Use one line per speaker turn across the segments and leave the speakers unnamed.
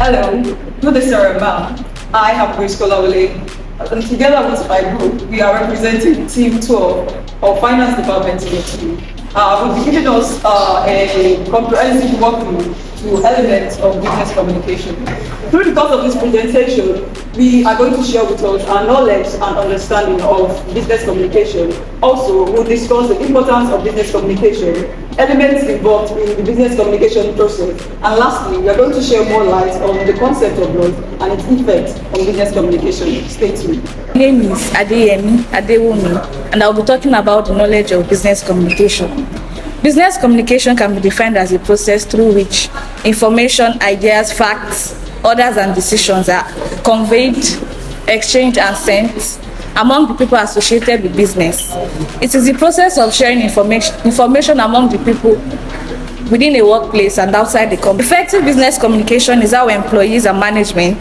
Hello, good day, sir, ma'am. I am Grace Kolawole, and together with my group, we are representing Team 12 of Finance Department Team 2. Will be giving us a comprehensive walkthrough to elements of business communication. Through the course of this presentation, we are going to share with us our knowledge and understanding of business communication. Also, we'll discuss the importance of business communication, elements involved in the business communication process, and lastly, we are going to share more light on the concept of growth and its effect on business communication. Stay tuned.
My name is Adewumi, and I'll be talking about the knowledge of business communication. Business communication can be defined as a process through which information, ideas, facts, orders, and decisions are conveyed, exchanged, and sent among the people associated with business. It is the process of sharing information among the people within a workplace and outside the company. Effective business communication is how employees and management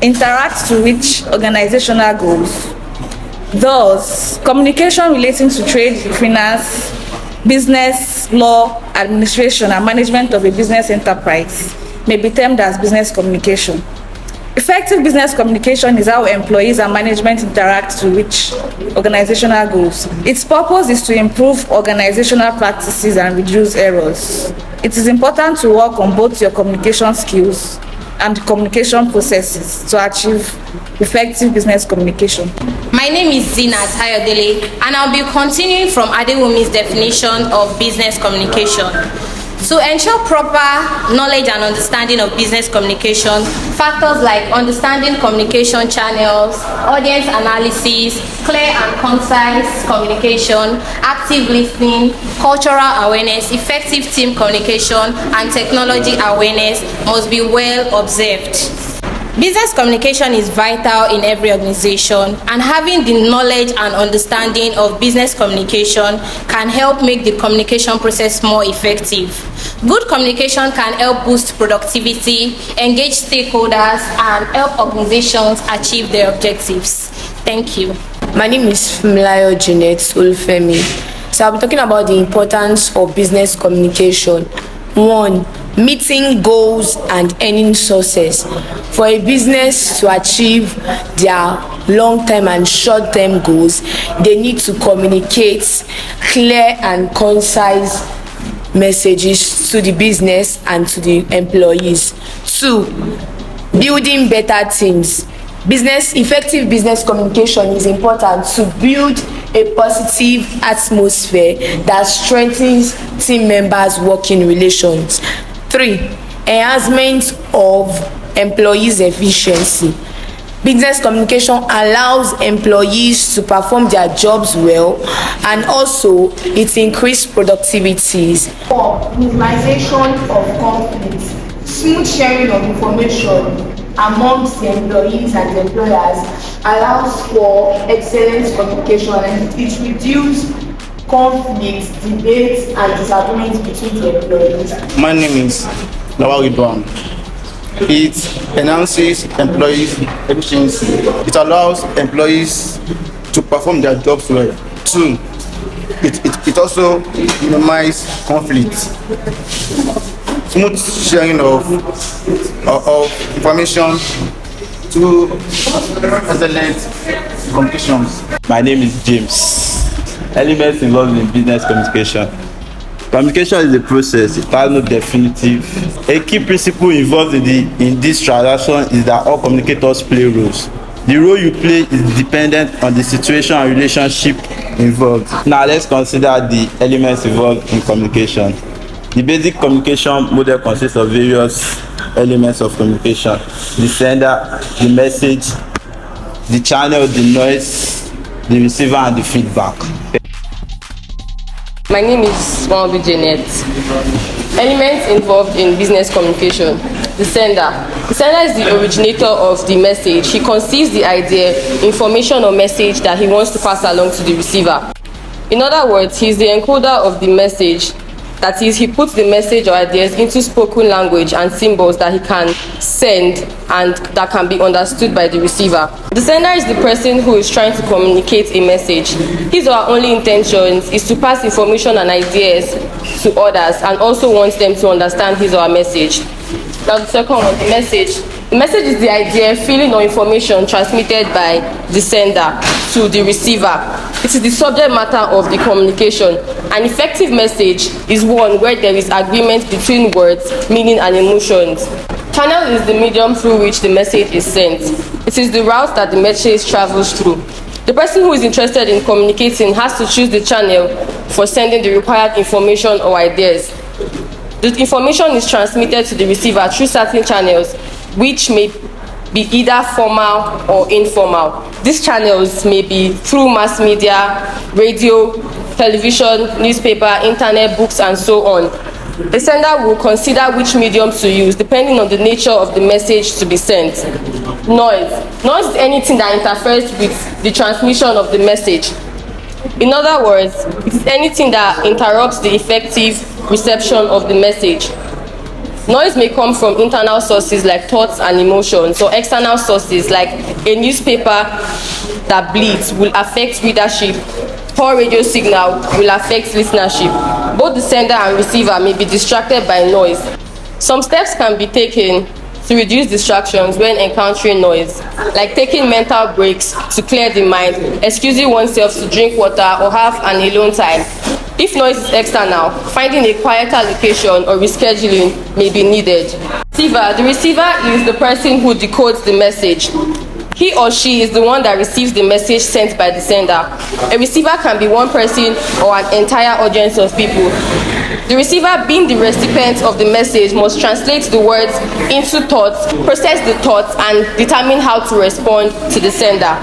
interact to reach organizational goals. Thus, communication relating to trade, finance, business, law, administration, and management of a business enterprise may be termed as business communication. Effective business communication is how employees and management interact to reach organizational goals. Its purpose is to improve organizational practices and reduce errors. It is important to work on both your communication skills and communication processes to achieve effective business communication.
My name is Zinat Hayodele, and I'll be continuing from Adewumi's definition of business communication. To ensure proper knowledge and understanding of business communication, factors like understanding communication channels, audience analysis, clear and concise communication, active listening, cultural awareness, effective team communication, and technology awareness must be well observed. Business communication is vital in every organization, and having the knowledge and understanding of business communication can help make the communication process more effective. Good communication can help boost productivity, engage stakeholders, and help organizations achieve their objectives. Thank you.
My name is Fumlayo Janet Ulfemi. So I'll be talking about the importance of business communication. 1. Meeting goals and earning sources. For a business to achieve their long-term and short-term goals, they need to communicate clear and concise messages to the business and to the employees. 2. Building better teams. Effective business communication is important to build a positive atmosphere that strengthens team members' working relations. 3. Enhancement of employees' efficiency. Business communication allows employees to perform their jobs well, and also it increases productivity. 4. Minimization of conflicts. Smooth sharing of information amongst the employees and the employers allows for excellent communication, and it reduces conflicts, debates, and disagreements between the employees.
My name is Lawal Ridwan. It enhances employees' efficiency. It allows employees to perform their jobs well. 2. It also minimizes conflicts. Smooth sharing of information to excellent communications.
My name is James. Elements involved in business communication. Communication is a process. It has no definitive. A key principle involved in this transaction is that all communicators play roles. The role you play is dependent on the situation and relationship involved. Now let's consider the elements involved in communication. The basic communication model consists of various elements of communication: the sender, the message, the channel, the noise, the receiver, and the feedback.
My name is Mwabi Janet. Elements involved in business communication. The sender. The sender is the originator of the message. He conceives the idea, information, or message that he wants to pass along to the receiver. In other words, he is the encoder of the message. That is, he puts the message or ideas into spoken language and symbols that he can send and that can be understood by the receiver. The sender is the person who is trying to communicate a message. His or her only intention is to pass information and ideas to others, and also wants them to understand his or her message. Now the second one, the message. The message is the idea, feeling, or information transmitted by the sender to the receiver. It is the subject matter of the communication. An effective message is one where there is agreement between words, meaning, and emotions. Channel is the medium through which the message is sent. It is the route that the message travels through. The person who is interested in communicating has to choose the channel for sending the required information or ideas. The information is transmitted to the receiver through certain channels, which may be either formal or informal. These channels may be through mass media, radio, television, newspaper, internet, books, and so on. The sender will consider which medium to use depending on the nature of the message to be sent. Noise. Noise is anything that interferes with the transmission of the message. In other words, it is anything that interrupts the effective reception of the message. Noise may come from internal sources like thoughts and emotions, or external sources like a newspaper that bleeds will affect readership. Poor radio signal will affect listenership. Both the sender and receiver may be distracted by noise. Some steps can be taken to reduce distractions when encountering noise, like taking mental breaks to clear the mind, excusing oneself to drink water or have an alone time. If noise is external, finding a quieter location or rescheduling may be needed. The receiver is the person who decodes the message. He or she is the one that receives the message sent by the sender. A receiver can be one person or an entire audience of people. The receiver, being the recipient of the message, must translate the words into thoughts, process the thoughts, and determine how to respond to the sender.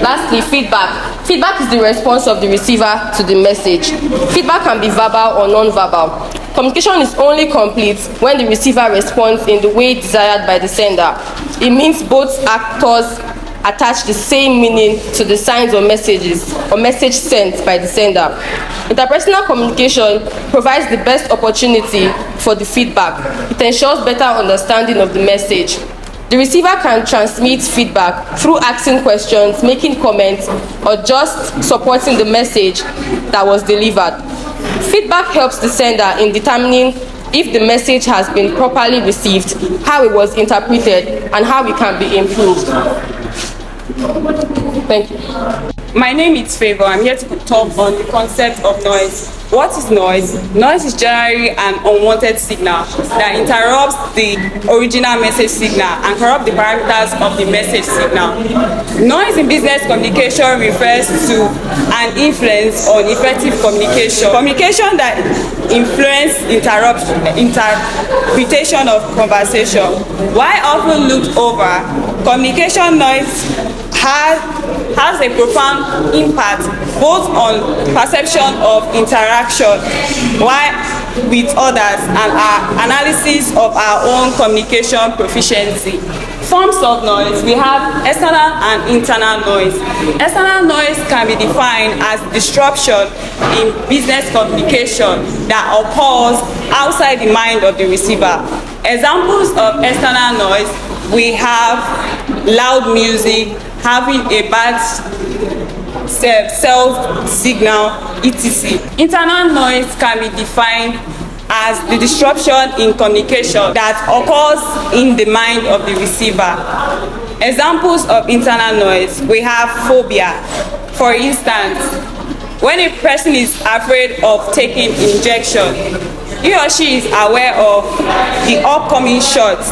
Lastly, feedback. Feedback is the response of the receiver to the message. Feedback can be verbal or non-verbal. Communication is only complete when the receiver responds in the way desired by the sender. It means both actors attach the same meaning to the signs or messages or message sent by the sender. Interpersonal communication provides the best opportunity for the feedback. It ensures better understanding of the message. The receiver can transmit feedback through asking questions, making comments, or just supporting the message that was delivered. Feedback helps the sender in determining if the message has been properly received, how it was interpreted, and how it can be improved. Thank you.
My name is Favor. I'm here to talk on the concept of noise. What is noise? Noise is generally an unwanted signal that interrupts the original message signal and corrupts the parameters of the message signal. Noise in business communication refers to an influence on effective communication. Communication that influences interpretation of conversation. While often looked over, communication noise has a profound impact both on perception of interaction with others and our analysis of our own communication proficiency. Forms of noise, we have external and internal noise. External noise can be defined as disruption in business communication that occurs outside the mind of the receiver. Examples of external noise, we have loud music, having a bad cell signal, etc. Internal noise can be defined as the disruption in communication that occurs in the mind of the receiver. Examples of internal noise, we have phobia. For instance, when a person is afraid of taking injection, he or she is aware of the upcoming shots.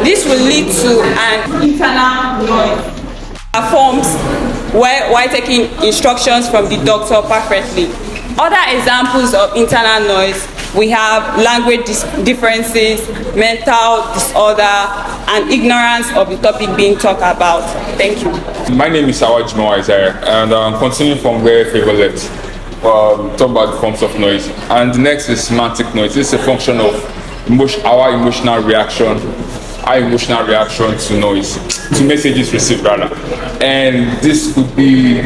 This will lead to an internal noise forms while taking instructions from the doctor perfectly. Other examples of internal noise, we have language differences, mental disorder, and ignorance of the topic being talked about. Thank you.
My name is Awajimo Isaiah, and I'm continuing from where Favor left. Talk about the forms of noise. And the next is semantic noise. This is a function of our emotional reaction to noise, to messages received rather. And this could be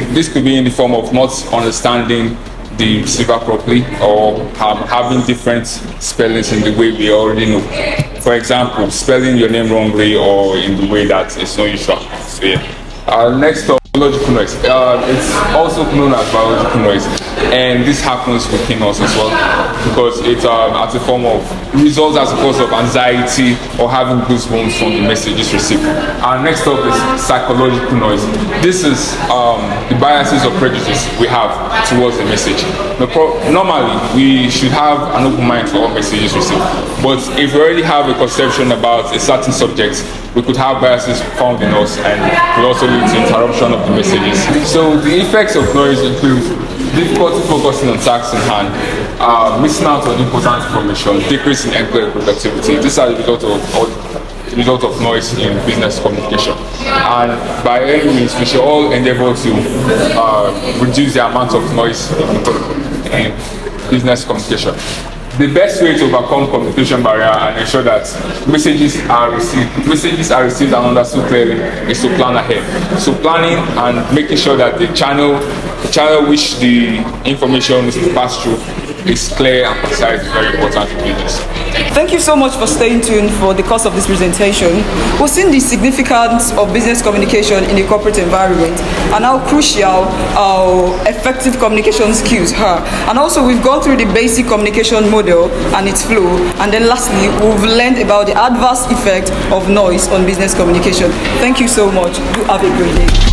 in the form of not understanding the receiver properly, or having different spellings in the way we already know. For example, spelling your name wrongly or in the way that is not usual. So yeah. Next up Biological noise. It's also known as biological noise, and this happens within us as well because it's as a form of results as a cause of anxiety or having goosebumps from the messages received. And next up is psychological noise. This is the biases or prejudice we have towards the message. Normally, we should have an open mind for all messages received, but if we already have a conception about a certain subject, we could have biases found in us and could also lead to interruption of the messages. So the effects of noise include difficulty focusing on tasks in hand, missing out on important information, decrease in employee productivity. These are the result of noise in business communication. And by any means, we should all endeavor to reduce the amount of noise in business communication. The best way to overcome communication barrier and ensure that messages are received and understood clearly is to plan ahead. So planning and making sure that the channel which the information is to pass through is clear and concise is very important in business.
Thank you so much for staying tuned for the course of this presentation. We've seen the significance of business communication in a corporate environment and how crucial effective communication skills are. And also we've gone through the basic communication model and its flow. And then lastly, we've learned about the adverse effect of noise on business communication. Thank you so much. Do have a great day.